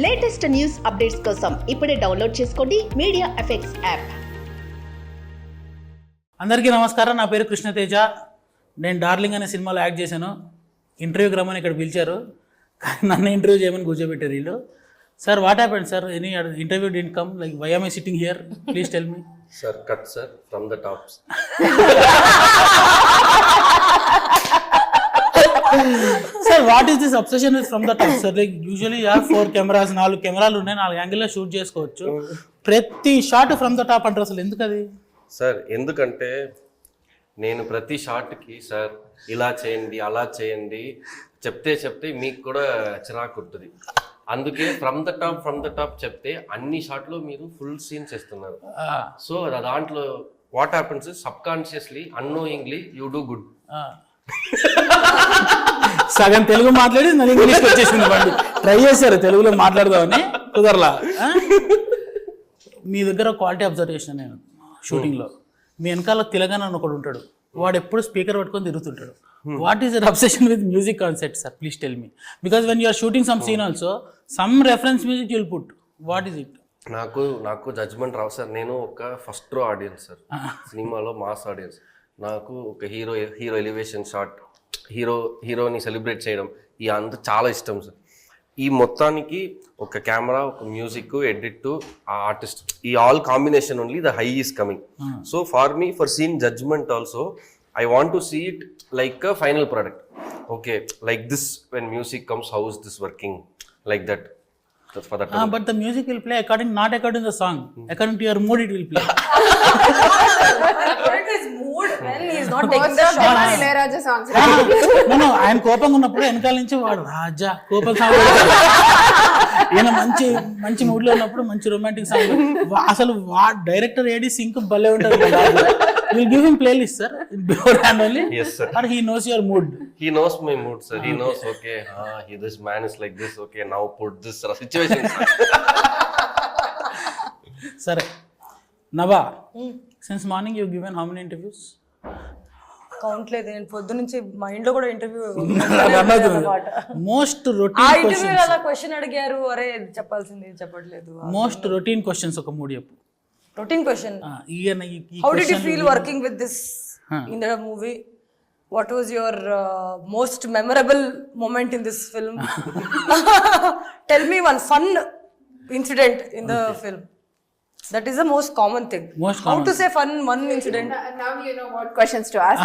Latest news updates కోసం ఇప్పుడే download చేసుకోండి మీడియాఎఫ్ఎక్స్ యాప్. అందరికీ నమస్కారం. నా పేరు కృష్ణ తేజ. నేను డార్లింగ్ అనే సినిమాలో యాక్ట్ చేశాను. ఇంటర్వ్యూకి రమ్మని ఇక్కడ పిలిచారు, కానీ నన్ను ఇంటర్వ్యూ చేయమని కూర్చోబెట్టారు వీళ్ళు. Sir, what happened sir? Any interview didn't come, like why am I sitting here? Please tell me. Sir, cut sir from the tops. Sir, what is this obsession with from the top, sir? Like usually you have 4 cameras, 4 కెమెరాలు ఉన్నాయి, 4 యాంగిల్లో shoot చేసుకోవచ్చు. ప్రతి shot from the top అంటారు. అసలు ఎందుకు అది? Sir, ఎందుకంటే నేను ప్రతి షాట్కి సార్ ఇలా చేయండి అలా చేయండి చెప్తే మీకు కూడా చిరాకు ఉంటుంది. అందుకే ఫ్రమ్ ద టాప్ చెప్తే అన్ని షాట్లో మీరు ఫుల్ సీన్స్ ఇస్తున్నారు. సో దాంట్లో what happens subconsciously unknowingly you do good. సగం తెలుగు మాట్లాడి నన్ను ఇంగ్లీష్కి వచ్చేసింది. బండి ట్రై చేశారు తెలుగులో మాట్లాడదామని, కుదరలా. మీ దగ్గర క్వాలిటీ అబ్జర్వేషన్ నేను షూటింగ్లో, మీ వెనకాల తెలంగాణ ఒకడు ఉంటాడు, వాడు ఎప్పుడు స్పీకర్ పట్టుకొని తిరుగుతుంటాడు. What is your obsession with music concept, sir? Please tell me, because when you're shooting some scene also some reference music you'll put. What is it? నాకు జడ్జ్మెంట్ రావు సార్. నేను ఒక ఫస్ట్ రో ఆడియన్స్ సార్, సినిమాలో mass audience. నాకు ఒక hero elevation shot, హీరోని celebrate చేయడం, ఈ అంత చాలా ఇష్టం సార్. ఈ మొత్తానికి ఒక కెమెరా, ఒక మ్యూజిక్, ఎడిట్, ఆ ఆర్టిస్ట్, ఈ all combination only the high is coming. So for me, for scene judgement also, I want to see it like a final product. Okay, like this, when music comes, how is this working? Like that. That's for that. But the music will play not according to the song. According to your mood, it will play. According to his mood, when he is not taking the shot. Ilayaraja songs. No, ఆయన కోపంగా ఉన్నప్పుడు వెనకాల నుంచి వాడు రాజా కోపం song, ఈయన మంచి mood లో ఉన్నప్పుడు మంచి రొమాంటిక్ సాంగ్. అసలు డైరెక్టర్ ఏడి సింక్ భలే ఉంటుంది. You'll give him playlist, sir, beforehand only? Yes, sir. Or he knows your mood? He knows my mood, sir. He knows, okay, this man is like this, okay, now put this situation. Sir, Nabha, since morning you've given how many interviews? Count లేదు. నేను పొద్దు నుంచి mind లో కూడా interview most ఆ routine interview అలా question అడిగారు, అరే చెప్పాల్సింది చెప్పట్లేదు. మోస్ట్ రొటీన్ క్వశ్చన్స్ ఒక 3 చెప్పు. Routine question. How did you feel working with this in the movie? What was your most memorable moment in this film? Tell me one fun incident in the film. That is the most common thing. How to say fun one incident? Now you know what questions to ask.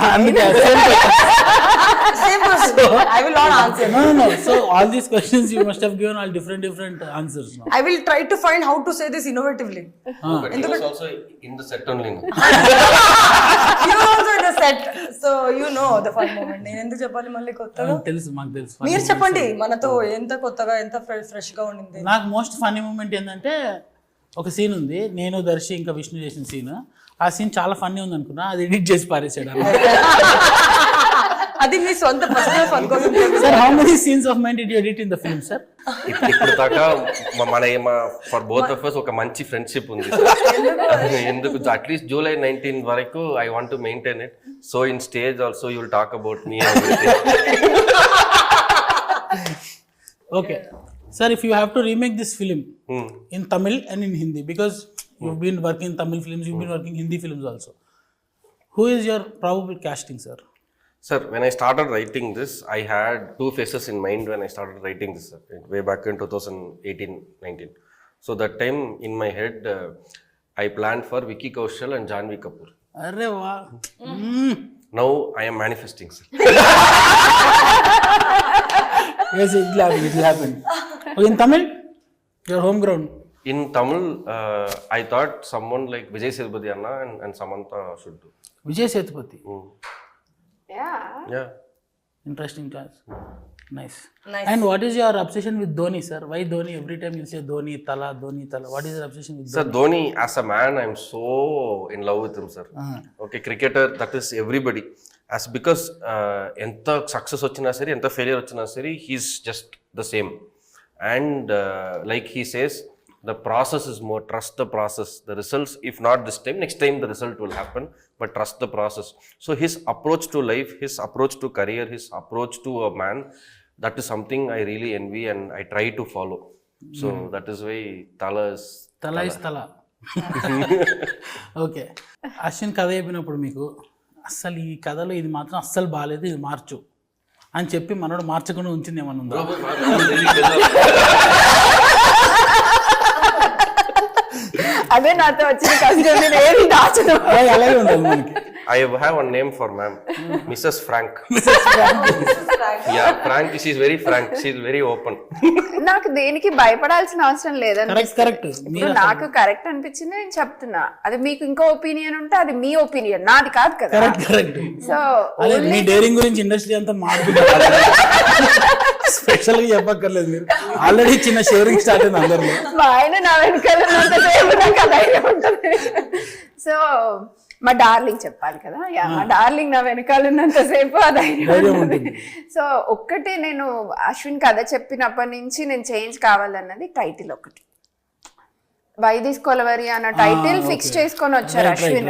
Same question. I will not answer. No. So all these questions you must have given all different answers now. I will try to find how to say this innovatively. But he was also in the set only. You also in the set, so you know the fun moment. నేను ఎందుకు చెప్పాలి మళ్ళీ కొత్తగా? తెలుసు, మాకు తెలుసు. మీరు చెప్పండి, మనతో ఎంత కొత్తగా ఎంత ఫ్రెష్ గా ఉండింది. నాకు మోస్ట్ ఫన్నీ మూమెంట్ ఏంటంటే, ఒక సీన్ ఉంది, నేను దర్శి ఇంకా విష్ణు చేసిన సీన్. ఆ సీన్ చాలా ఫన్నీ ఉంది అనుకున్నా, అది ఎడిట్ చేసి పారేసాడు. అది మీ సొంత పర్సనల్ ఫన్ కోసం. Sir, how many scenes of mind did you edit in the film, sir? ఇప్పుడు దాకా ఫర్ బోత్ ఆఫ్ us ఒక మంచి ఫ్రెండ్షిప్ ఉంది. ఎందుకు అట్లీస్ట్ July 19 వరకు I want to maintain it. So in stage also you will talk about me. Okay sir, if you have to remake this film in Tamil and in Hindi, because you've been working in Tamil films, you've been working Hindi films also, who is your probable casting, sir? Sir, when I started writing this, I had 2 faces in mind when I started writing this, sir, way back in 2018-19. So that time in my head, I planned for Vicky Kaushal and Janvi Kapoor. Arre wow. Now I am manifesting, sir. Yes, it will happen. Okay, in Tamil, your home ground. In Tamil, I thought someone like Vijay Sethupathi Anna and Samantha should do. Vijay Sethupathi. Yeah. Interesting choice. Nice. And what is your obsession with Dhoni, sir? Why Dhoni? Every time you say Dhoni Tala. What is your obsession with Dhoni? Sir, Dhoni as a man, I am so in love with him, sir. Okay, cricketer, that is everybody. Because enta success ochina sari, enta failure ochina sari, he's just the same. And like he says, the process is more, trust the process. The results, if not this time, next time the result will happen, but trust the process. So his approach to life, his approach to career, his approach to a man, that is something I really envy and I try to follow. So that is why Thala is Thala. Okay, Ashwin కథ చెప్పినప్పుడు మీకు అస్సలు ఈ కథలో ఇది మాత్రం అస్సలు బాగాలేదు, ఇది మార్చు అని చెప్పి మనోడు మార్చకుండా ఉంచింది ఏమన్నా ఉందా? అదే నాతో వచ్చిన కష్టం, నేను ఏది దాచను. అలాగే ఉంటుంది మనకి. I have one name for ma'am, Mrs. Frank. Yeah, Frank. She's very frank. She's very open. నాకు దేనికి భయపడాల్సిన అవసరం లేదండి. కరెక్ట్. నాకు కరెక్ట్ అనిపించింది నేను చెప్తున్నా. అది మీకు ఇంకో ఒపీనియన్ ఉంటే అది మీ ఒపీనియన్, నాది కాదు కదా. కరెక్ట్. సో మీ డేరింగ్ గురించి ఇండస్ట్రీ అంతా మాట్లాడుతున్నారు. స్పెషల్ గా చెప్పక్కర్లేదు, మీరు ఆల్రెడీ చిన్న షేరింగ్ స్టార్ట్ అయింది అందరిలో. మా ఆయన నా వెనకాల ఉన్నంతసేపు నాకు అదైతే ఉంటుంది. సో మా డార్లింగ్ చెప్పాలి కదా, మా డార్లింగ్ నా వెనకాల ఉన్నంతసేపు అదైతే ఉంటుంది. సో ఒక్కటే నేను అశ్విన్ కథ చెప్పినప్పటి నుంచి నేను చేంజ్ కావాలన్నది టైటిల్ ఒకటి. వైదిస్ కొలవరి అన్న టైటిల్ ఫిక్స్ చేసుకొని వచ్చారు అశ్విన్.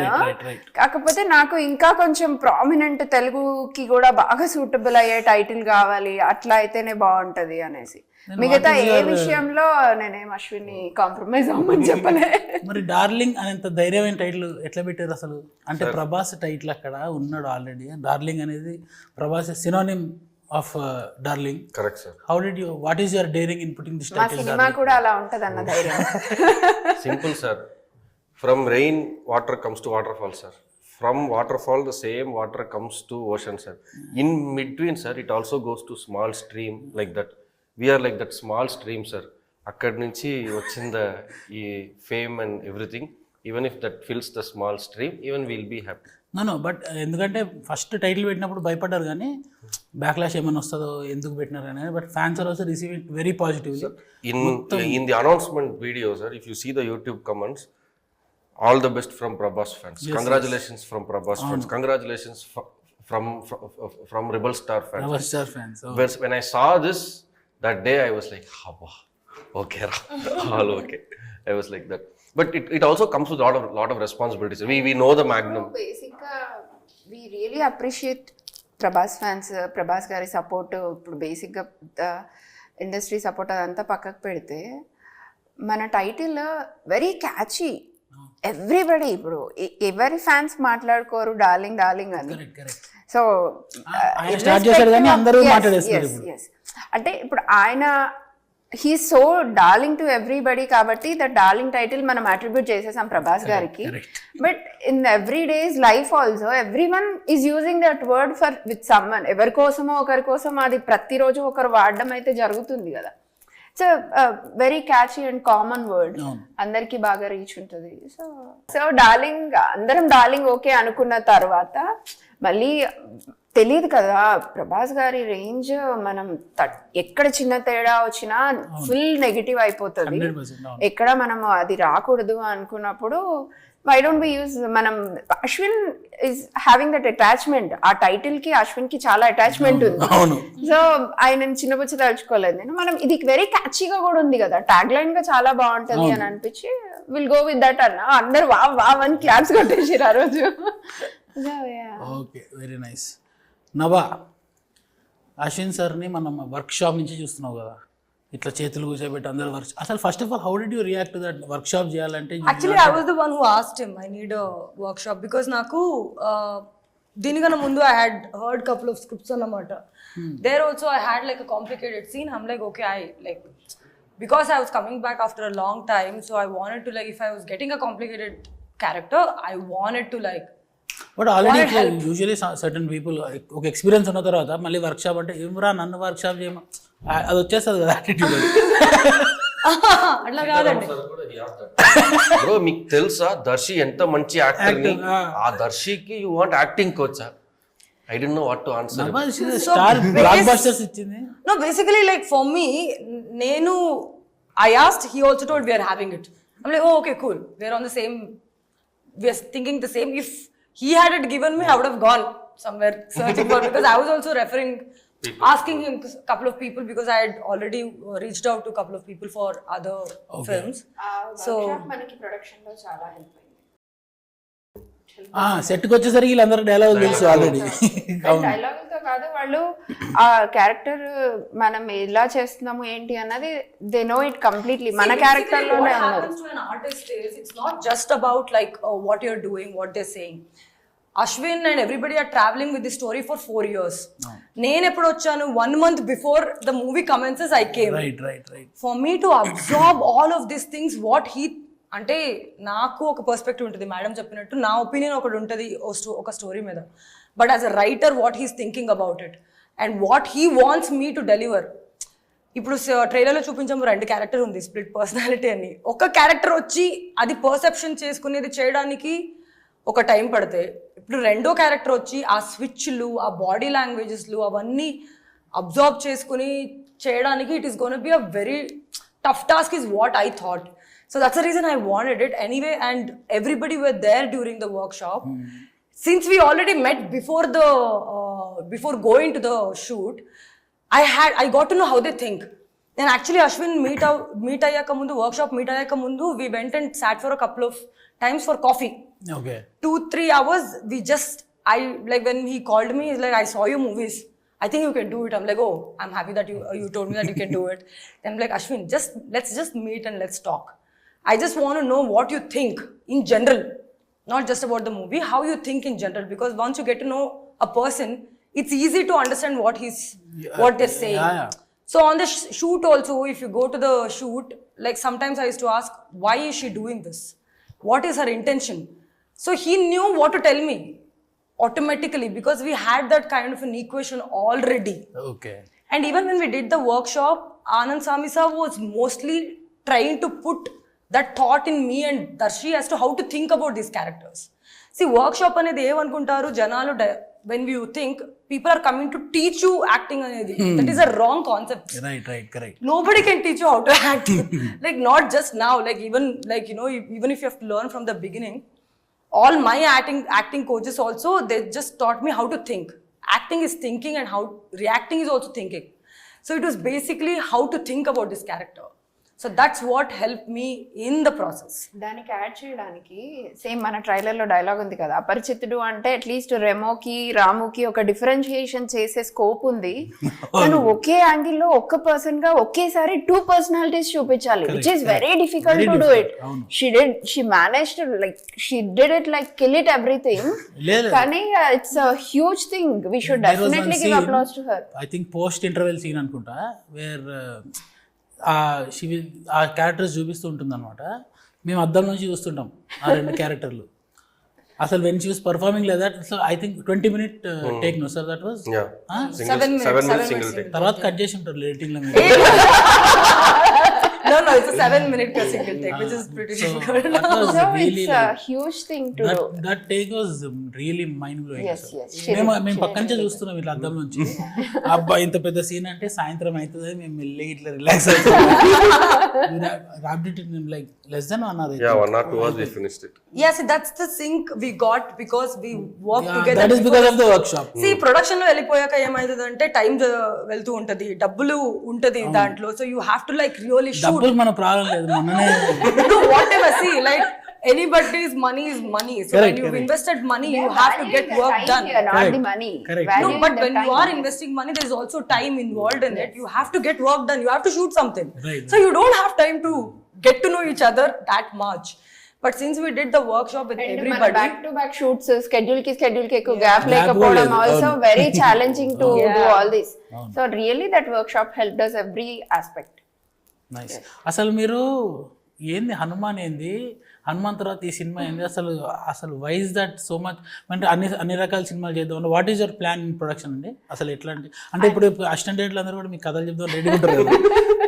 కాకపోతే నాకు ఇంకా కొంచెం ప్రామినెంట్ తెలుగుకి కూడా బాగా సూటబుల్ అయ్యే టైటిల్ కావాలి, అట్లా అయితేనే బాగుంటది అనేసి. మిగతా ఏ విషయంలో నేనేం అశ్విన్ కాంప్రమైజ్ అవ్వమని చెప్పలే. మరి డార్లింగ్ అనేంత ధైర్యమైన టైటిల్ ఎట్లా పెట్టారు అసలు? అంటే ప్రభాస్ టైటిల్ అక్కడ ఉన్నాడు ఆల్రెడీ. డార్లింగ్ అనేది Prabhas synonym of darling. Correct sir. How did you, what is your daring in putting this title? Cinema కూడా అలా ఉంటది అన్న ధైర్యం. Simple sir. From rain water comes to waterfall sir. From waterfall the same water comes to ocean sir. In between sir it also goes to small stream like that. We are like that small stream sir. అక్కడి నుంచి వచ్చింద ఈ fame and everything, even if that fills the small stream, even will be happy. No but ఎందుకంటే first title పెట్టినప్పుడు భయపడ్డారు కానీ backlash ఏమైనా వస్తుందో ఎందుకు పెట్టినారు అనేది, but fans are also receive it very positively. In the announcement video sir, if you see the YouTube comments, all the best from Prabhas fans. Yes, congratulations from Prabhas fans. Congratulations from Rebel Star fans. Rebel Star fans. Oh. When I saw this that day, I was like, okay, all okay. I was like that. But it also comes with lot of responsibilities. We know the magnum. బేసిక్గా we really appreciate Prabhas fans, Prabhas గారి support. ఇప్పుడు బేసిక్గా industry support అదంతా పక్కకు పెడితే మన title very catchy. Everybody ఇప్పుడు ఎవరి ఫ్యాన్స్ మాట్లాడుకోరు డార్లింగ్ డార్లింగ్ అని. సో అంటే ఇప్పుడు ఆయన he so darling to everybody కాబట్టి ద డార్లింగ్ టైటిల్ మనం అట్రిబ్యూట్ చేసేసాం ప్రభాస్ గారికి. But in every days life also every one is using that word for with someone. ఎవరి కోసమో ఒకరి కోసం అది ప్రతిరోజు ఒకరు వాడడం అయితే జరుగుతుంది కదా. It's very catchy and common word, అందరికి బాగా రీచ్ ఉంటుంది. సో డార్లింగ్, అందరం డార్లింగ్ ఓకే అనుకున్న తర్వాత మళ్ళీ తెలియదు కదా ప్రభాస్ గారి రేంజ్, మనం ఎక్కడ చిన్న తేడా వచ్చినా ఫుల్ నెగిటివ్ అయిపోతుంది. ఎక్కడ మనం అది రాకూడదు అనుకున్నప్పుడు వై డోంట్ బి యూజ్, మనం Ashwin is having that attachment. ఆ టైటిల్ కి అశ్విన్ కి చాలా అటాచ్మెంట్ ఉంది. సో ఆయన చిన్నపుచ్చి తలుచుకోలేదు నేను. మనం ఇది వెరీ క్యాచీగా కూడా ఉంది కదా, ట్యాగ్ లైన్ గా చాలా బాగుంటది అని అనిపించి విల్ గో విత్ దట్ అన్న. అందరు వావ్ అని క్లాప్స్ కొట్టేసారు ఆ రోజు. Okay, very nice. Nabha, Ashwin సార్ని మనం వర్క్ షాప్ నుంచి చూస్తున్నావు కదా, ఇట్లా చేతులు కూర్చోబెట్టి అందరు వర్క్. అసలు first of all how did you react to that workshop చేయాలంటే? Actually I was the one who asked him I need a workshop because నాకు దీనికన్నా ముందు I had heard couple of scripts అన్నమాట. There also I had like a complicated scene. I'm like okay, I like because I was coming back after a long time, so I wanted to like, if I was getting a complicated character, I wanted to like. But already usually certain people ఒక experience ఉన్న తర్వాత మళ్ళీ work shop అంటే ఏమరా నన్ను work shop చేయమా, అది వచ్చేస్తుంది కదా యాటిట్యూడ్. అట్లా కాదండి బ్రో, మీకు తెలుసా దర్శి ఎంత మంచి యాక్టర్ ని? ఆ దర్శికి you want acting coach? I didn't know what to answer. Star blockbusters ichindi. No, basically like for me, I asked, he also told we are having it. I'm like, oh okay, cool. We're on the same, we're thinking the same. If he had it given me, I would have gone somewhere searching for, because I was also referring, asking him a couple of people because I had already reached out to a couple of people for other films. So manaki production lo chaala help. సెట్కి వచ్చేసరికి వీళ్ళందరూ డైలాగులు తెలుసు already. డైలాగులతో కాదు, వాళ్ళు ఆ character మనం ఎలా చేస్తున్నాము ఏంటి అన్నది దే నో ఇట్ కంప్లీట్లీ. మన క్యారెక్టర్ లోనే ఉన్నారు. It's not just about like what you're doing, what they're saying. Ashwin and everybody are traveling with the story for 4 years. నేను ఎప్పుడు వచ్చాను 1 month before the movie commences I came. Right. For me to absorb all of these things, what he, అంటే నాకు ఒక perspective ఉంటుంది, madam చెప్పినట్టు నా opinion ఒకటి ఉంటుంది ఒక స్టోరీ మీద, but as a writer what he's thinking about it and what he wants me to deliver. ఇప్పుడు ట్రైలర్లో చూపించాము 2 క్యారెక్టర్ ఉంది, స్ప్లిట్ పర్సనాలిటీ అని. ఒక క్యారెక్టర్ వచ్చి అది పర్సెప్షన్ చేసుకునేది చేయడానికి ఒక టైం పడితే, ఇప్పుడు 2వ క్యారెక్టర్ వచ్చి ఆ స్విచ్లు, ఆ బాడీ లాంగ్వేజెస్లు అవన్నీ అబ్జర్వ్ చేసుకుని చేయడానికి it is gonna be a very tough task is what I thought. So that's the reason I wanted it anyway, and everybody were there during the workshop. Since we already met before going to the shoot, I got to know how they think. And actually Ashwin meet ayyaka mundu, workshop meet ayyaka mundu, we went and sat for a couple of times for coffee. Okay. 2-3 hours we just, I like when he called me, he's like, I saw your movies, I think you can do it. I'm like, oh, I'm happy that you told me that you can do it. Then I'm like, Ashwin, let's just meet and let's talk. I just want to know what you think in general, not just about the movie, how you think in general, because once you get to know a person, it's easy to understand what they're saying. Yeah. So on the shoot also, if you go to the shoot, like sometimes I used to ask, why is she doing this? What is her intention? So he knew what to tell me automatically, because we had that kind of an equation already. Okay. And even when we did the workshop, Anand Sami sir was mostly trying to put that thought in me and Darshi as to how to think about these characters. See, workshop anedi evanukuntaru janalu, when you think people are coming to teach you acting anedi, that is a wrong concept. Right, correct. Nobody can teach you how to act. Like not just now, like even like even if you have to learn from the beginning, all my acting coaches also, they just taught me how to think. Acting is thinking and how reacting is also thinking. So it was basically how to think about this character. So that's what helped me in the process. దానికి add చేయడానికి same మన ట్రైలర్లో dialogue ఉంది కదా, అపరిచితుడు అంటే at least రెమోకి రాముకి ఒక differentiation చేసే scope ఉంది. తను ఒకే యాంగిల్లో ఒక్క పర్సన్ గా ఒకేసారి 2 పర్సనాలిటీస్ చూపించాలి, which is very difficult to do it. She managed like she did it like kill it everything. కానీ it's a huge thing, we should definitely give applause to her. I think post interval scene అనుకుంటా, where ఆ characters చూపిస్తూ ఉంటుంది అనమాట. మేము అద్దం నుంచి చూస్తుంటాం ఆ 2 క్యారెక్టర్లు. అసలు వెన్ షీ వాస్ పర్ఫార్మింగ్ లేదా, so I think 20 minute take no sir, that was 7 minutes single take. తర్వాత కట్ చేసి ఉంటారు ఎడిటింగ్ లో. No, it's a 7 minute single take, which is pretty difficult. So it's a huge thing to do. That take was really mind blowing. Yes. మేము పక్క నుంచే చూస్తున్నాం ఇట్లా అద్దం నుంచి. అబ్బా ఇంత పెద్ద సీన్ అంటే సాయంత్రం అవుతుంది, మేము వెళ్ళి ఇట్లా రిలాక్స్ అవుతాం. Like less than 1 hour. Yeah, 1 or 2 hours we finished it. Yes, that's the sync we got because we worked together. That is because of the workshop. See, production లో వెళ్ళిపోయాక ఏమైతుందంటే టైం వెళ్తూ ఉంటది, డబ్బులు ఉంటది దాంట్లో. So you have to like really shoot. డబ్బులు మన ప్రాబ్లం లేదు, మొన్ననే Do whatever. See, like anybody's money is money. So when you've invested money, you have to get work done. Not the money. Correct. No, but when you are investing money, there's also time involved in it. You have to get work done. You have to shoot something. Right. So you don't have time to get to know each other that much. But since we did the workshop with everybody, back to back shoots, schedule ki ekku gap lekapodam also very challenging to do all this. So really that workshop helped us every aspect. Nice. అసలు మీరు ఏంది హనుమాన్ ఏంది, హనుమాన్ తర్వాత ఈ cinema ఏంది, అసలు wise that so much అంటే అన్ని రకాల సినిమాలు చేద్దాం. What is your plan in production అండి? అసలు ఎట్లా అంటే ఇప్పుడు అసిస్టెంట్ డైరెక్టర్లు అందరూ కూడా మీకు కథలు చెప్దాం రెడీ ఉంటారు కదా,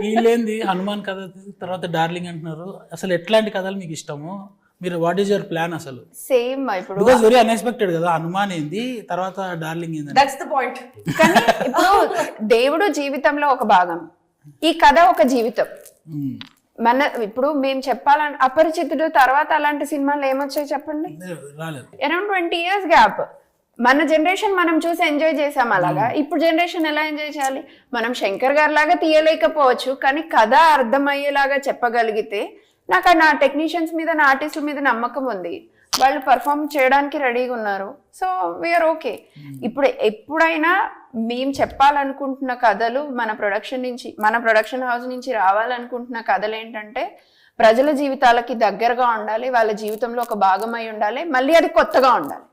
వీళ్ళేంది హనుమాన్ కథ తర్వాత డార్లింగ్ అంటున్నారు. అసలు ఎట్లాంటి కథలు మీకు ఇష్టము? మీరు వాట్ ఈస్ యువర్ ప్లాన్ అసలు? సేమ్ ఇప్పుడు బికాస్ వెరీ అన్ఎక్స్పెక్టెడ్ కదా, హనుమాన్ ఏంది తర్వాత డార్లింగ్ ఏంది. that's the point. కానీ ఇప్పుడు దేవుడు జీవితంలో ఒక భాగం, ఈ కథ ఒక జీవితం. మన ఇప్పుడు మేము చెప్పాలని అపరిచితుడు తర్వాత అలాంటి సినిమాలు ఏమొచ్చాయి చెప్పండి? Around 20 years gap. మన జనరేషన్ మనం చూసి ఎంజాయ్ చేసాం అలాగా, ఇప్పుడు జనరేషన్ ఎలా ఎంజాయ్ చేయాలి? మనం శంకర్ గారి లాగా తీయలేకపోవచ్చు, కానీ కథ అర్థమయ్యేలాగా చెప్పగలిగితే నాకు నా టెక్నీషియన్స్ మీద నా ఆర్టిస్టుల మీద నమ్మకం ఉంది. వాళ్ళు పర్ఫామ్ చేయడానికి రెడీగా ఉన్నారు. So we're okay. ఇప్పుడు ఎప్పుడైనా మేము చెప్పాలనుకుంటున్న కథలు మన ప్రొడక్షన్ హౌస్ నుంచి రావాలనుకుంటున్న కథలు ఏంటంటే ప్రజల జీవితాలకి దగ్గరగా ఉండాలి, వాళ్ళ జీవితంలో ఒక భాగమై ఉండాలి, మళ్ళీ అది కొత్తగా ఉండాలి.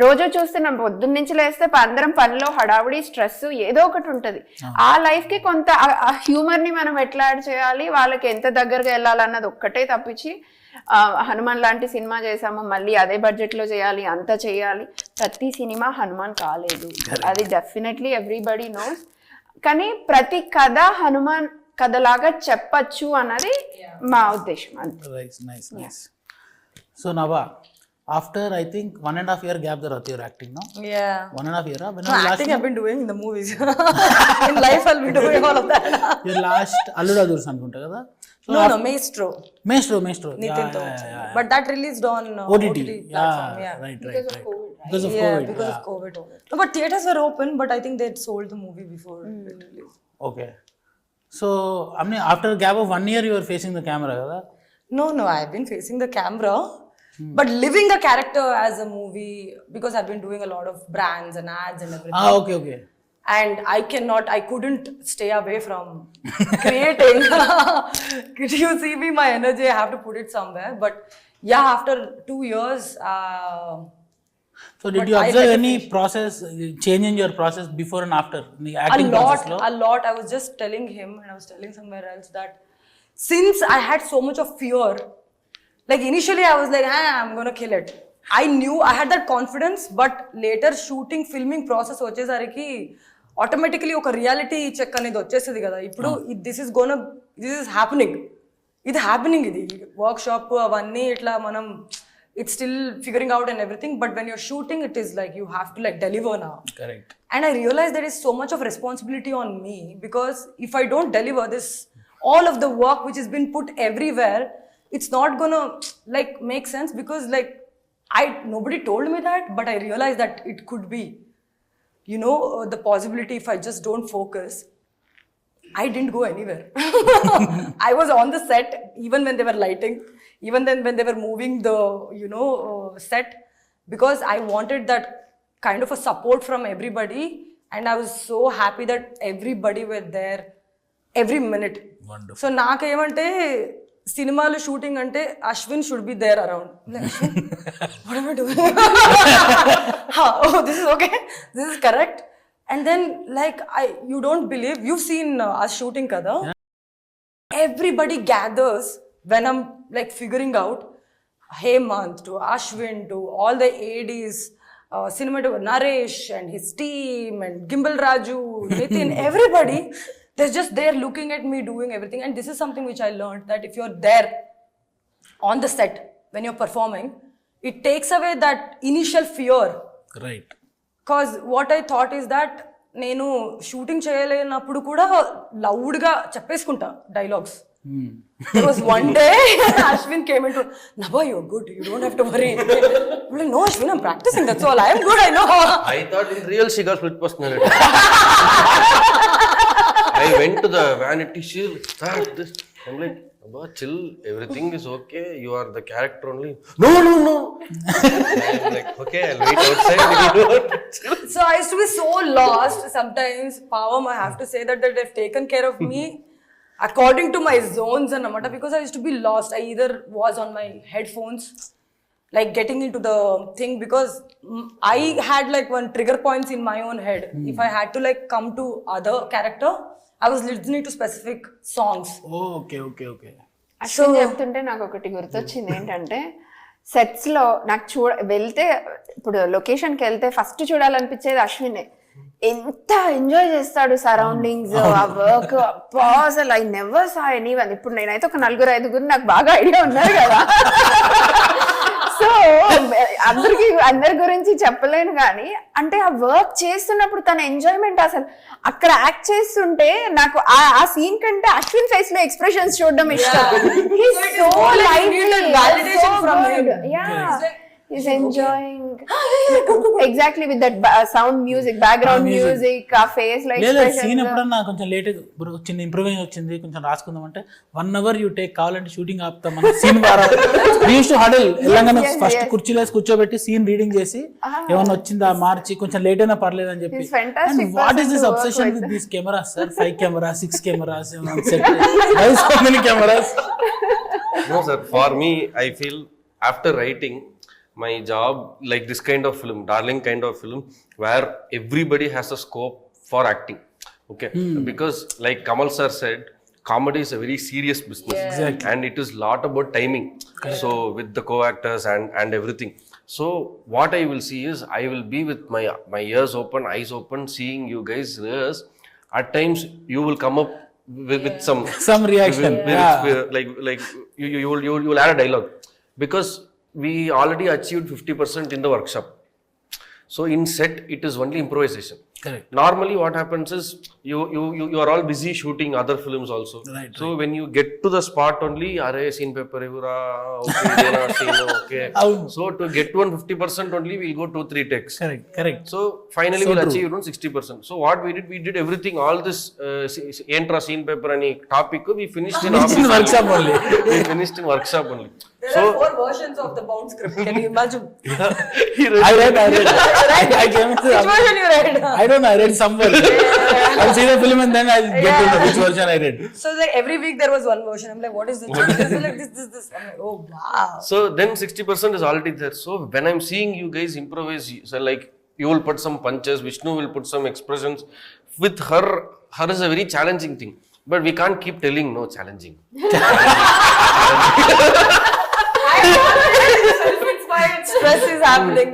రోజు చూస్తున్నాం, పొద్దున్న నుంచి లేస్తే అందరం పనిలో హడావుడి, స్ట్రెస్ ఏదో ఒకటి ఉంటుంది. ఆ లైఫ్ కి కొంత హ్యూమర్ ని మనం ఎట్లా యాడ్ చేయాలి, వాళ్ళకి ఎంత దగ్గరగా వెళ్ళాలన్నది ఒక్కటే తప్పించి హనుమాన్ లాంటి సినిమా చేసాము మళ్ళీ అదే బడ్జెట్ లో చేయాలి, అంత చేయాలి. ప్రతి సినిమా హనుమాన్ కాలేదు, అది డెఫినెట్లీ ఎవ్రీబడి నోస్. కానీ ప్రతి కథ హనుమాన్ కథలాగా చెప్పచ్చు అన్నది మా ఉద్దేశం. అంతే. So Nabha, after I think 1.5 year gap there you're acting now. Yeah. 1.5 year. When No, acting I've been doing in the movies. In life I'll be doing all of that. your last Alluda Dursa anukunta kada. No, Maestro. Nitin yeah. But that released on OTT platform. Yeah. Right. Because of COVID. Because of COVID. No, but theaters were open, but I think they'd sold the movie before it released. Okay. So I mean after a gap of 1 year you were facing the camera kada. No, I've been facing the camera. But living the character as a movie, because I've been doing a lot of brands and ads and everything. Okay. And I couldn't stay away from creating. Could you see me, my energy, I have to put it somewhere. But yeah, after 2 years. So did you observe any process, change in your process before and after the acting process? A lot. I was just telling him, and I was telling somewhere else that since I had so much of fear, like initially I was like, I'm gonna kill it. I knew I had that confidence, but later shooting, filming process వచ్చేసరికి automatically ఒక reality check అనేది వచ్చేస్తుంది కదా. ఇప్పుడు this is happening. ఇది workshop అవన్నీ ఇట్లా మనం it's still figuring out and everything, but when you're shooting it is like you have to like deliver now. Correct. And I realized there is so much of responsibility on me, because if I don't deliver this, all of the work which has been put everywhere, it's not gonna like make sense, because like nobody told me that, but I realized that it could be, the possibility if I just don't focus. I didn't go anywhere. I was on the set even when they were lighting, even then when they were moving the set, because I wanted that kind of a support from everybody, and I was so happy that everybody were there every minute. Wonderful. So నాకేమంటే సినిమాలు shooting అంటే Ashwin should be there around. What am I doing? Oh, this is okay, this is correct. And then like you don't believe, you've seen us shooting kada. Everybody gathers when I'm like figuring out Hemant to Ashwin to all the ADs, cinematographer Naresh and his team, and Gimbal Raju, Nitin, everybody. They're just there looking at me doing everything. And this is something which I learned, that if you're there on the set when you're performing, it takes away that initial fear. Right. Because what I thought is that నేను shooting చేయలేనప్పుడు కూడా లౌడ్గా చెప్పేసుకుంటా dialogues. There was one day Ashwin came into, Nabha, you're good, you don't have to worry. I'm like, no Ashwin, I'm practicing, that's all, I am good, I know. I thought in real she got split personality. I went to the vanity, she start this. I'm like, Nabha, chill, everything is okay, you are the character only. No. I'm like, okay, I'll wait outside. So I used to be so lost sometimes. Pavam, I have to say that they've taken care of me according to my zones and namata, because I used to be lost. I either was on my headphones, like getting into the thing, because I had like one trigger points in my own head. If I had to like come to other character, I was listening to specific songs. Oh, okay. Ashwin చెప్తుంటే నాకు ఒకటి గుర్తొచ్చింది ఏంటంటే, sets లో నాకు వెళ్తే, ఇప్పుడు లొకేషన్కి వెళ్తే ఫస్ట్ చూడాలనిపించేది అశ్వినే. ఎంత ఎంజాయ్ చేస్తాడు సరౌండింగ్స్, ఆ వర్క్. అసలు ఐ నెవర్ సా ఎనీవన్. ఇప్పుడు నేనైతే ఒక 4-5 నాకు బాగా ఐడియా ఉన్నారు కదా, సో అందరి గురించి చెప్పలేను. కానీ అంటే ఆ వర్క్ చేస్తున్నప్పుడు తన ఎంజాయ్మెంట్, అసలు అక్కడ యాక్ట్ చేస్తుంటే నాకు ఆ సీన్ కంటే అశ్విన్ ఫేస్ లో ఎక్స్ప్రెషన్స్ చూడడం ఇష్టం. He's enjoying exactly with that sound music, background music, a face like లేదా expression. సీన్ ఎప్పుడన్నా కొంచెం లేట్ చిన్న ఇంప్రూవైజ్ వచ్చింది కొంచెం రాసుకుందాం అంటే 1 hour యూ టేక్ కావాలంటే షూటింగ్ ఆపుతాం మన సీన్ టు హడల్ ఎలాగైనా ఫస్ట్ కుర్చీలో కూర్చోబెట్టి సీన్ రీడింగ్ చేసి ఏమన్నా వచ్చిందా మార్చి కొంచెం లేట్ అయినా పర్లేదు అని చెప్పి. What is this obsession with these cameras sir? 5 cameras, 6 cameras, why so many cameras? No sir, for me I feel after writing my job like this kind of film, darling kind of film, where everybody has a scope for acting. Okay, because like Kamal sir said, comedy is a very serious business. Exactly. And it is lot about timing. So with the co-actors and everything. So what I will see is I will be with my ears open, eyes open, seeing you guys rehearse. At times you will come up with some reaction. Like you will add a dialogue, because we already achieved 50% in the workshop. So in set it is only improvisation. Correct. Normally what happens is you are all busy shooting other films also. Right, so when you get to the spot only, are scene paper evura, okay, dena scene, okay. So to get to 50% only we'll go 2-3 takes. Correct. So finally we'll achieve 60%. So what we did everything, all this entra scene paper any topic we finished in workshop only. We finished in workshop only. There are 4 versions of the bound script. Can you imagine? I read. I came to Which version you read? I don't know. I read somewhere. I'll see the film and then I'll get to know which version I read. So like every week there was one version. I'm like, what is this? This is like this. I'm like, oh wow. So then 60% is already there. So when I'm seeing you guys improvise, so like you will put some punches, Vishnu will put some expressions. With her is a very challenging thing. But we can't keep telling no challenging. Self-inspired stress is happening.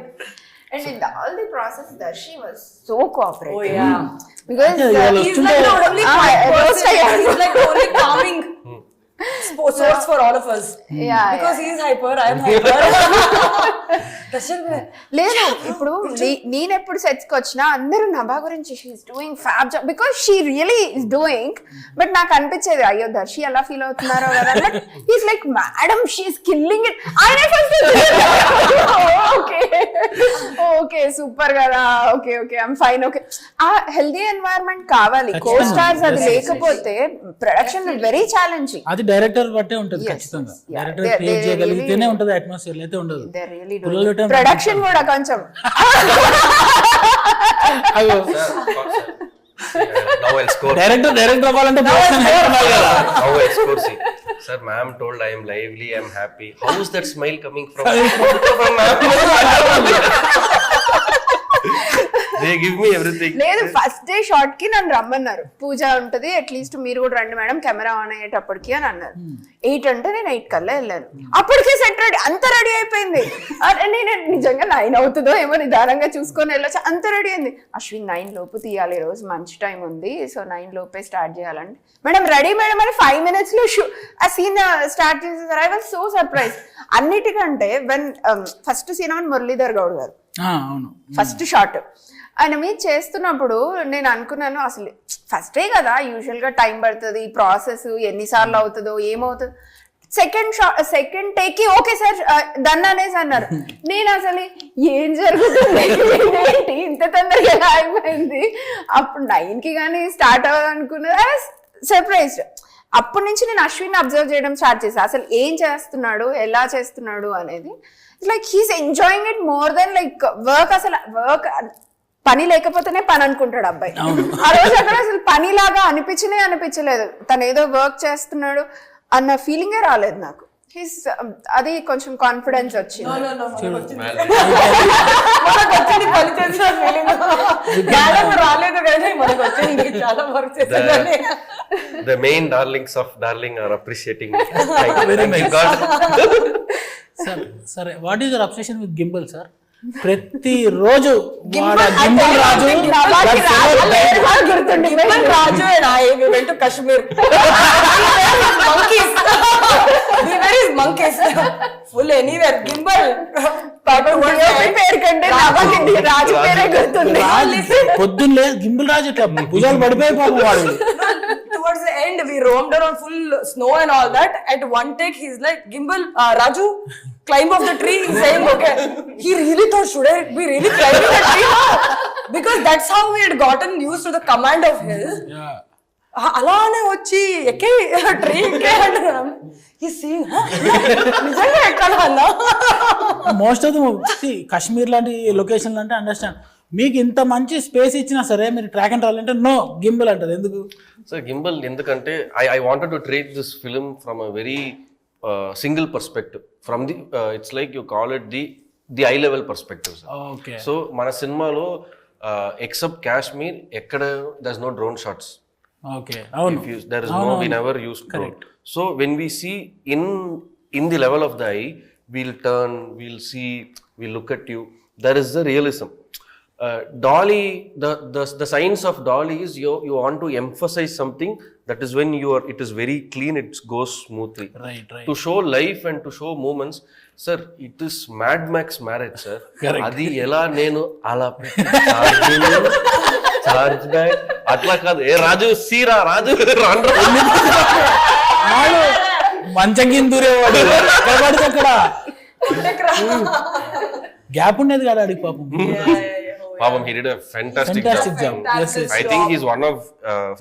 And in all the process, Darshi was so cooperative. Oh yeah. Because He's like the only quiet person. He's like the only calming source for all of us. Yeah, because he is hyper, I am hyper. లేదు ఇప్పుడు నేను ఎప్పుడు సెట్స్కి వచ్చినా అందరూ నభా గురించి she's doing fab job, because she really is doing. But నాకు అనిపించేది అయ్యో దర్శి ఎలా ఫీల్ అవుతున్నారో కదా, but is like madam she's killing it. ఆయన ఓకే సూపర్ కదా, ఓకే ఐఎమ్ ఫైన్. ఓకే ఆ హెల్దీ ఎన్వైరన్మెంట్ కావాలి, కో స్టార్స్ అది లేకపోతే ప్రొడక్షన్ వెరీ ఛాలెంజింగ్. అది డైరెక్టర్ బట్టే ఉంటుంది ఖచ్చితంగా. డైరెక్టర్ క్రియేట్ చేయగలిగితేనే ఉంటుంది అట్మాస్ఫియర్, అయితే ఉండదు. ప్రొడక్షన్ కూడా కొంచెం డైరెక్టర్ అవ్వాలంటే sir, ma'am told I am lively, I am happy. How is that smile coming from? They give me everything. లేదు ఫస్ట్ డే షార్ట్ కి నన్ను రమ్మన్నారు, పూజ ఉంటది అట్లీస్ట్ మీరు కూడా రండి మేడం కెమెరా ఆన్ అయ్యేటప్పటికి అని అన్నారు. 8 అంటే నేను 8 కల్లా వెళ్ళాను. అప్పటికే సెట్ రెడీ, అంత రెడీ అయిపోయింది. నేను నిజంగా 9 అవుతుందో ఏమో నిదానంగా చూసుకొని వెళ్ళొచ్చు, అంత రెడీ అయింది. అశ్విన్ 9 లోపు తీయాలి, ఈ రోజు మంచి టైం ఉంది, సో 9 లోపే స్టార్ట్ చేయాలంటే మేడం రెడీ మేడం అని 5 minutes లో ఆ సీన్ స్టార్ట్ చేసేసారు. I was so surprise. అన్నిటికంటే ఫస్ట్ సీన్ అని మురళీధర్ గౌడ్ గారు ఫస్ట్ షాట్ ఆయన మీద చేస్తున్నప్పుడు నేను అనుకున్నాను అసలు ఫస్టే కదా, యూజువల్ గా టైం పడుతుంది, ప్రాసెస్ ఎన్నిసార్లు అవుతుందో ఏమవుతుంది. సెకండ్ టేక్ కి ఓకే సార్ డన్ అనేసి అన్నారు. నేను అసలు ఏం జరుగుతుంది ఇంత తొందరగా అయిపోయింది. అప్పుడు 9 కి కానీ స్టార్ట్ అవ్వాలనుకున్నది. I was surprised. అప్పటి నుంచి నేను అశ్విన్ అబ్జర్వ్ చేయడం స్టార్ట్ చేశాను, అసలు ఏం చేస్తున్నాడు, ఎలా చేస్తున్నాడు అనేది. Like he's enjoying it more than like work. అసలు వర్క్ పని లేకపోతేనే పని అనుకుంటాడు అబ్బాయి. ఆ రోజు అక్కడ అసలు పనిలాగా అనిపించలేదు, తను ఏదో వర్క్ చేస్తున్నాడు అన్న ఫీలింగే రాలేదు నాకు. అది కొంచెం కాన్ఫిడెన్స్ వచ్చింది. రాలేదు కానీ మనకు వచ్చింది, చాలా వర్క్ చేశాను. The main darlings of darling are appreciating me. Thank you God. సరే, what is your obsession with gimbal sir? ప్రతిరోజు గింబల్ రాజు Kashmir monkeys full anywhere. Gimbal పేరు కంటే రాజు పేరే గుర్తుంది. పొద్దున్న లేదు గింబల్ రాజు ఇట్లా భుజాలు పడిపోయి పాపం వాడు. Towards the end, we roamed around full snow and all that. At one take, he's like, Gimbal, Raju, climb off the tree. He's saying, okay. He really thought, should I be really climbing the tree now? Because that's how we had gotten used to the command of his. అలానే వచ్చి ఎక్కే tree ఎక్కే అంటున్నాం. He's saying, నిజంగా ఎక్కాలా అన్నా? Most of the Kashmir లాంటి location అంటే understand. మీకు ఇంత మంచి స్పేస్ ఇచ్చినా సరే మీరు ట్రాక్ అండ్ ట్రావెల్ అంటే నో గింబల్ అంటారు. ఎందుకు సార్ గింబల్? ఎందుకంటే I wanted to treat this film from a very single perspective. From the it's like you call it the eye level perspective sir. Okay. So మన సినిమాలో except Kashmir ఎక్కడ there is no drone shots. Okay. అవును. There is no, we never used drone. So when we see in the level of the eye, we'll turn, we'll see, we'll look at you. There is the realism. Dolly, the science of Dolly is you want to emphasize something. That is when it is very clean, it goes smoothly. Right. To show life and to show moments, sir, it is Mad Max marriage, sir. Adi ela nenu ala charge back అట్లా కాదు. ఏ రాజు సీరా రాజు మంచం కింద దూరేవాడు అక్కడ gap ఉండేది కదా అడిగి పాపం. he did a fantastic job. Yes. I think he's one of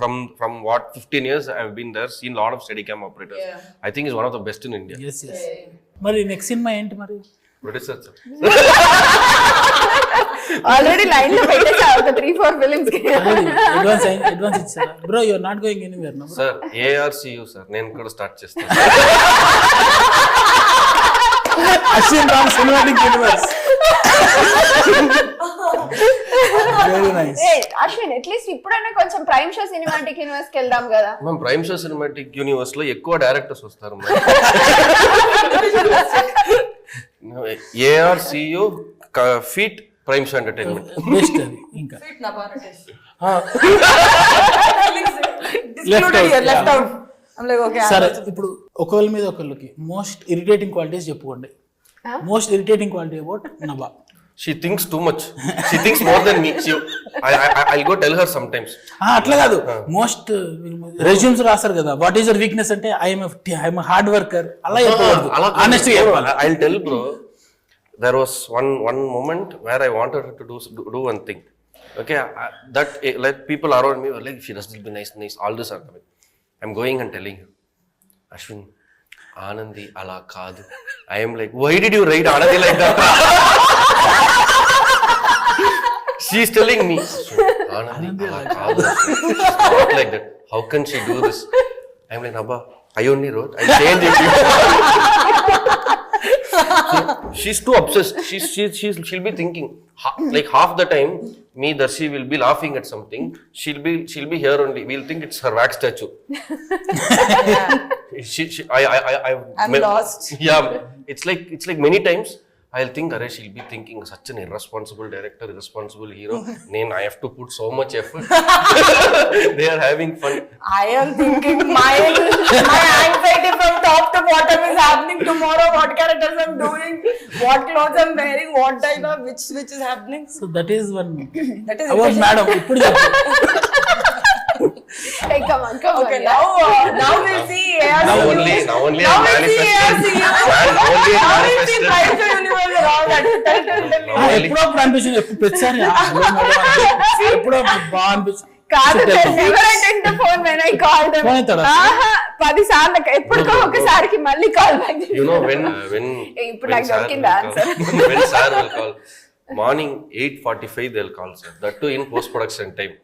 from what 15 years I've been there, seen a lot of Steadicam operators. I think he's one of the best in India. Yes. మరి next cinema ఏంటి మరి? Producer sir. Already line లో పెట్టేసా ఒక 3-4 films కి. Advance ఇచ్చారా? Bro you are not going anywhere no. Sir ARCU sir నేను కూడా స్టార్ట్ చేస్తాను. Ashwin Ram cinematic universe. Very nice. Ashwin at least ఇప్పుడైనా కొంచెం ప్రైమ్ షో సినిమాటిక్ యూనివర్స్ కి వెళ్దాం కదా. మనం ప్రైమ్ షో సినిమాటిక్ యూనివర్స్ లో ఎక్కువ డైరెక్టర్స్ వస్తారు. ARCU feet prime show entertainment best అది. ఇంకా Nabha Natesh. Left out. I'm like, okay. సరే, ఇప్పుడు ఒకళ్ళ మీద ఒకళ్ళకి మోస్ట్ ఇరిటేటింగ్ క్వాలిటీస్ చెప్పుకోండి. Most irritating quality about Nabha. She thinks too much. She thinks more than me. I'll go tell her sometimes. అట్లా కాదు, మోస్ట్ రెజ్యూమ్స్ రాస్తారు కదా, వాట్ ఈస్ యువర్ వీక్నెస్ అంటే ఐఎమ్ హార్డ్ వర్కర్ అలా చెప్పకూడదు. ఆనెస్ట్ గా చెప్పాలి. I'll tell bro. There was one moment where I wanted her to do one thing. Okay, that like people around me were like, she does be nice. All this are coming. I'm going and telling her, Ashwin, Anandi ala kaadu. I am like, why did you write Anandi like that? She's telling me, Anandi ala kaadu. Not like that. How can she do this? I'm like, Nabha, I only wrote. I changed it. She's too obsessed. She'll be thinking like half the time. Me, Darshi will be laughing at something. She'll be here only. We'll think it's her wax statue. I'm lost. Yeah, it's like many times I'll think, Are, she'll be thinking such an irresponsible director, irresponsible hero. I have to put so much effort. They are having fun. I am thinking my anxiety from top to bottom is happening tomorrow. What characters I'm doing, what clothes I'm wearing, what dialogue, which is happening. So that is one. That is about madam. ఇప్పుడు Hey, come on. Okay, yeah. now we'll see ARCU. Now only Now I'm we'll see manifesting. ARCU. Only Now we'll see manifested. Prime Universe and all that. Tell me. ఎప్పుడప్పుడు అనిపించింది, ప్రతిసారి ఎప్పుడో బాగా అనిపించింది. కాదు, never attend the phone when I call them. Phone ఎత్తాడా? 10 సార్లు ఎప్పుడుకో ఒకసారికి మళ్ళీ call back. You know when ఇప్పుడు నాకు దొరికింది answer. When sir will call morning 8:45 they'll call sir. That too in post production time.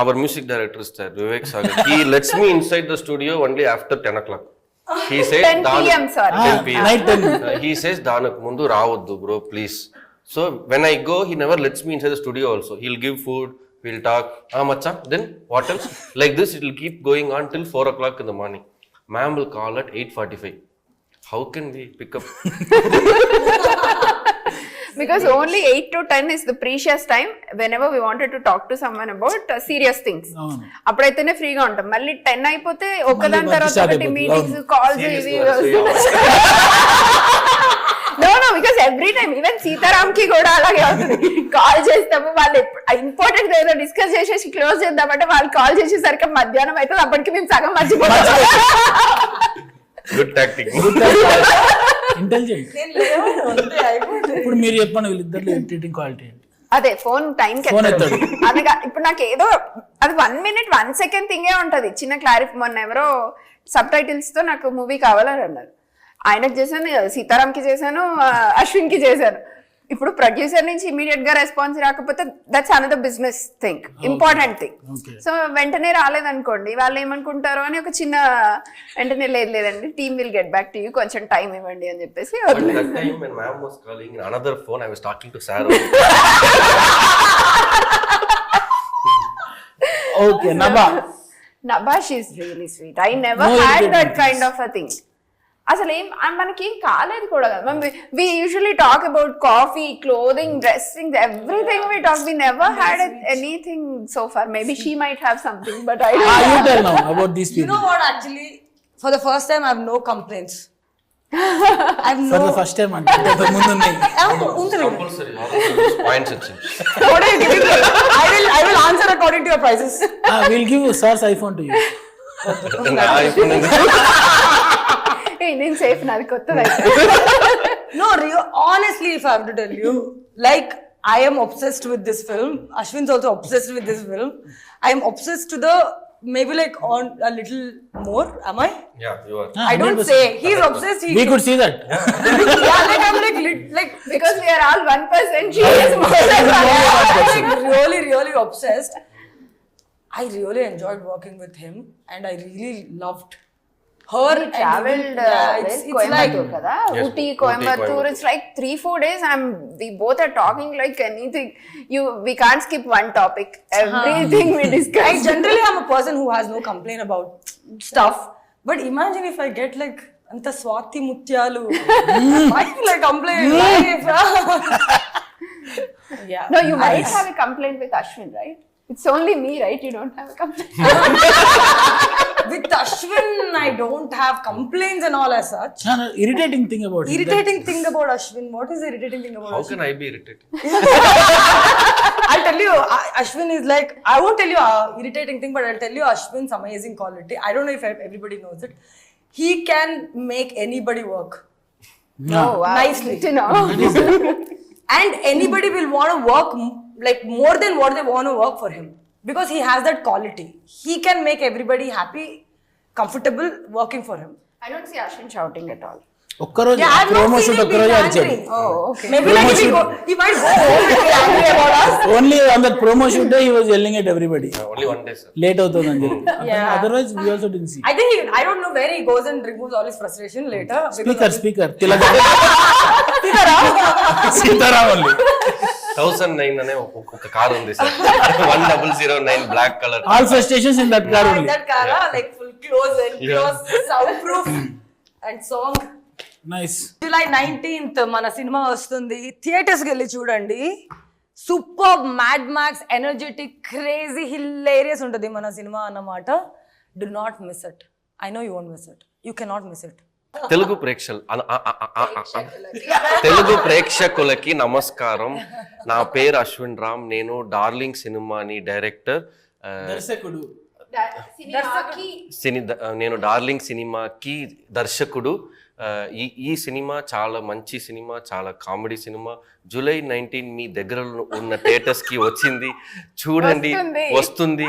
Our music director is there, Vivek Sagar. He lets me inside the studio only after 10 o'clock. He says 10 PM, sorry. 10 PM. Night 10. He says Danak mundu ravoddu bro please. So when I go, he never lets me inside the studio also. He'll give food, we'll talk. Macha, then what else? Like this, it will keep going on till 4 o'clock in the morning. Ma'am will call at 8:45. How can we pick up? Because only 8 to 10 is the precious time whenever we wanted to talk to someone about serious things. అప్పుడైతేనే ఫ్రీగా ఉంటాం. మళ్ళీ 10 అయిపోతే ఒకదాని తర్వాత ఒకటి meetings, calls, ఇవి No, because every time, even Sitaram ki కూడా అలాగే అవుతుంది. కాల్ చేస్తాము వాళ్ళు ఇంపార్టెంట్ ఏదో డిస్కస్ చేసేసి క్లోజ్ చేద్దామంటే వాళ్ళు కాల్ చేసేసరికి మధ్యాహ్నం అయితే అప్పటికి మేము సగం మర్చిపోతాం. Good tactic. ఇంటెలిజెంట్. ఇప్పుడు మీరు చెప్పండి వీళ్ళిద్దరు ఇరిటేటింగ్ క్వాలిటీ ఏంటి? అదే ఫోన్ టైం అనగా ఇప్పుడు నాకు ఏదో అది 1 minute 1 second థింగే ఉంటది. చిన్న క్లారిఫై మొన్న ఎవరో సబ్ టైటిల్స్ తో నాకు మూవీ కావాలని అన్నారు. ఆయనకు చేశాను, సీతారాంకి చేశాను, అశ్విన్కి చేశాను. ఇప్పుడు ప్రొడ్యూసర్ నుంచి ఇమీడియట్ గా రెస్పాన్స్ రాకపోతే that's another business thing, important thing. So వెంటనే రాలేదనుకోండి వాళ్ళు ఏమనుకుంటారో అని ఒక చిన్న వెంటనే లేదండి team will get back to you, కొంచెం టైం ఇవ్వండి అని చెప్పేసి. Okay, Nabha, she's really sweet. I never had that kind of a thing. అసలు మనకి కాలేదు కూడా కదా. we usually talk about coffee, clothing, dressing, everything we talk. We never had anything so far. Maybe she might have something, but I don't know. You tell now about these people. You know what, actually, for the first time I have no complaints. For the first time అంటే ముందు ఉన్నాయి. Points వచ్చింది. I will answer according to your prices. We'll give sir's iPhone to you. నేను safe, నాది కొత్తది. No, honestly, if I have to tell you, like, I am obsessed with this film. Ashwin's also obsessed with this film. I am obsessed to the maybe like on a little more. Am I? Yeah, you are. I don't 100%. say. He's obsessed. We could see that. Yeah, like I'm like Because we are all 1%. She is more than like really obsessed. I really enjoyed working with him, and I really loved her. We traveled it's Coimbatore kada. Yes, Ooty, Ooty, Coimbatore. Coimbatore. It's like 3-4 days. We both are talking like anything. We can't skip one topic. Everything we discuss. I generally am a person who has no complaint about stuff. But imagine if I get like anta swati mutyalu. Why will I complain? Yeah. No, you might have a complaint with Ashwin, right? It's only me, right? You don't have a complaint. With Ashwin, I don't have complaints and all as such. No, irritating thing about it. Irritating thing about Ashwin. What is the irritating thing about How Ashwin? can I be irritated? I'll tell you, Ashwin is like, I won't tell you irritating thing, but I'll tell you Ashwin's amazing quality. I don't know if everybody knows it. He can make anybody work. Oh, wow. Nicely. Good to know. And anybody will want to work like more than what they want to work for him. Because he has that quality. He can make everybody happy, comfortable working for him. I don't see Ashwin shouting at all. ఒక్కరోజు Yeah, I've not promo seen shoot him be ఒక్కరోజు అరిచాడు. angry. Oh, okay. Maybe like if he might go home and be angry about us. Only on that promo shoot day he was yelling at everybody. Only one day, sir. Late అవుతుందని చెప్పి. Yeah. Otherwise we also didn't see. I think I don't know where he goes and removes all his frustration later. Speaker Tilaka. Sitaram only. 1009 అనే ఒక car ఉంది sir. 1009 black colour. All frustrations in that car only. That car, like full close and close, soundproof and song. Nice. July 19th మన cinema వస్తుంది. థియేటర్స్కి వెళ్ళి చూడండి. Super mad max energetic crazy hilarious ఉంటుంది మన సినిమా అన్నమాట. Do not miss it. I know you won't miss it. You cannot miss it. Telugu ప్రేక్షకులకి నమస్కారం. నా పేరు అశ్విన్ రామ్. నేను డార్లింగ్ సినిమాని డైరెక్టర్, నేను డార్లింగ్ సినిమాకి దర్శకుడు. ఈ సినిమా చాలా మంచి సినిమా, చాలా కామెడీ సినిమా. July 19 మీ దగ్గర ఉన్న థియేటర్స్ కి వచ్చింది. చూడండి, వస్తుంది.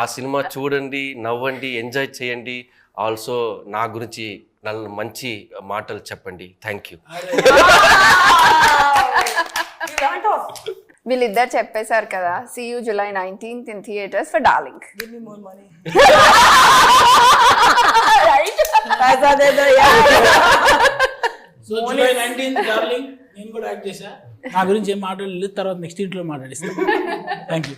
ఆ సినిమా చూడండి, నవ్వండి, ఎంజాయ్ చేయండి. ఆల్సో నా గురించి మంచి మాటలు చెప్పండి. Thank you. వీళ్ళిద్దరు చెప్పేశారు కదా. See you July 19th in theaters for Darling. Give me more money. Right? So July 19th darling నేను కూడా యాక్ట్ చేశా. నా గురించి ఏం మాట్లాడలేదు, తర్వాత నెక్స్ట్ ఇంట్లో మాట్లాడిస్తాను. Thank you.